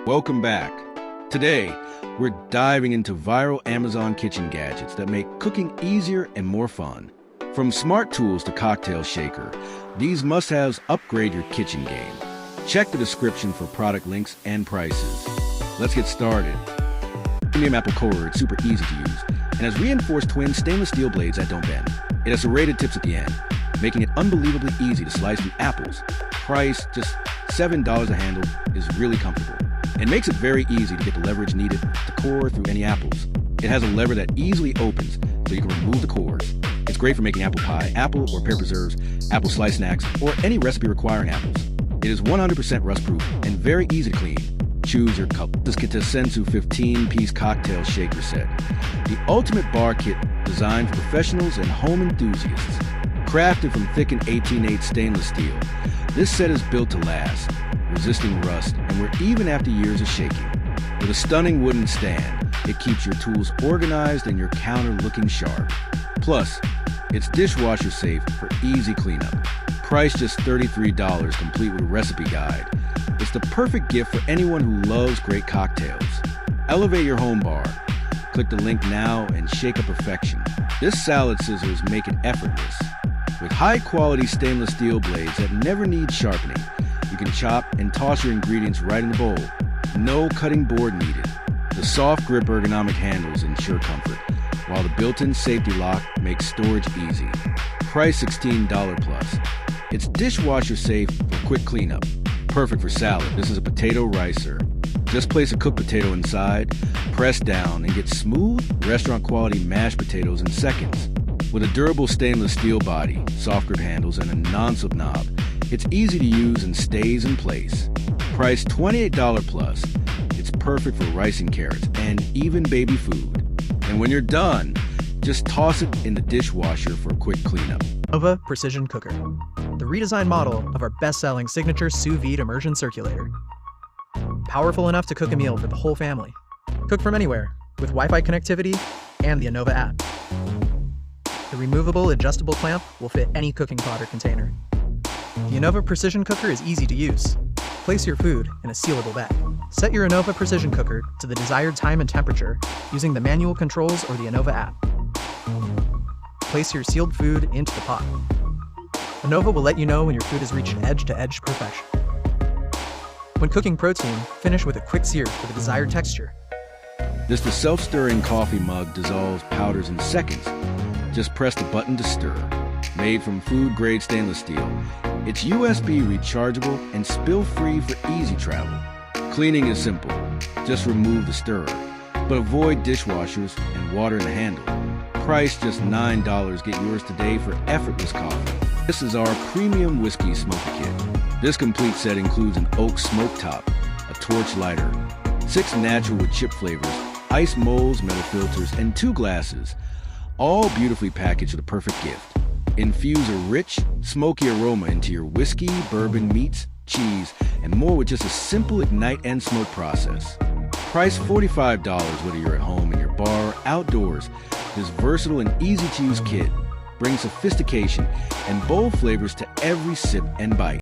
Welcome back. Today, we're diving into viral Amazon kitchen gadgets that make cooking easier and more fun. From smart tools to cocktail shaker, these must-haves upgrade your kitchen game. Check the description for product links and prices. Let's get started. Premium apple corer, it's super easy to use, and has reinforced twin stainless steel blades that don't bend. It has serrated tips at the end, making it unbelievably easy to slice through apples. Price, just $7 a handle, is really comfortable. It makes it very easy to get the leverage needed to core through any apples. It has a lever that easily opens so you can remove the cores. It's great for making apple pie, apple or pear preserves, apple slice snacks, or any recipe requiring apples. It is 100% rust-proof and very easy to clean. Choose your cup. Let's get to Sous 15-piece cocktail shaker set. The ultimate bar kit designed for professionals and home enthusiasts. Crafted from thickened 18/8 stainless steel, this set is built to last, resisting rust, and we're even after years of shaking. With a stunning wooden stand, it keeps your tools organized and your counter looking sharp. Plus, it's dishwasher safe for easy cleanup. Price just $33, complete with a recipe guide. It's the perfect gift for anyone who loves great cocktails. Elevate your home bar. Click the link now and shake up perfection. This salad scissors make it effortless. With high-quality stainless steel blades that never need sharpening, you can chop and toss your ingredients right in the bowl. No cutting board needed. The soft grip ergonomic handles ensure comfort, while the built-in safety lock makes storage easy. Price $16 plus. It's dishwasher safe for quick cleanup. Perfect for salad. This is a potato ricer. Just place a cooked potato inside, press down, and get smooth, restaurant-quality mashed potatoes in seconds. With a durable stainless steel body, soft grip handles, and a non-slip knob, it's easy to use and stays in place. Price $28 plus. It's perfect for rice and carrots, and even baby food. And when you're done, just toss it in the dishwasher for a quick cleanup. Nova Precision Cooker, the redesigned model of our best-selling signature Sous Vide immersion circulator. Powerful enough to cook a meal for the whole family. Cook from anywhere with Wi-Fi connectivity and the Nova app. The removable adjustable clamp will fit any cooking pot or container. The Nova Precision Cooker is easy to use. Place your food in a sealable bag. Set your Nova Precision Cooker to the desired time and temperature using the manual controls or the Nova app. Place your sealed food into the pot. Nova will let you know when your food has reached edge-to-edge perfection. When cooking protein, finish with a quick sear for the desired texture. The self-stirring coffee mug dissolves powders in seconds. Just press the button to stir. Made from food-grade stainless steel, it's USB rechargeable and spill-free for easy travel. Cleaning is simple. Just remove the stirrer, but avoid dishwashers and water in the handle. Price just $9. Get yours today for effortless coffee. This is our premium whiskey smoker kit. This complete set includes an oak smoke top, a torch lighter, 6 natural with chip flavors, ice molds, metal filters, and 2 glasses. All beautifully packaged with a perfect gift. Infuse a rich, smoky aroma into your whiskey, bourbon, meats, cheese, and more with just a simple ignite and smoke process. Price $45 whether you're at home, in your bar, outdoors. This versatile and easy-to-use kit brings sophistication and bold flavors to every sip and bite.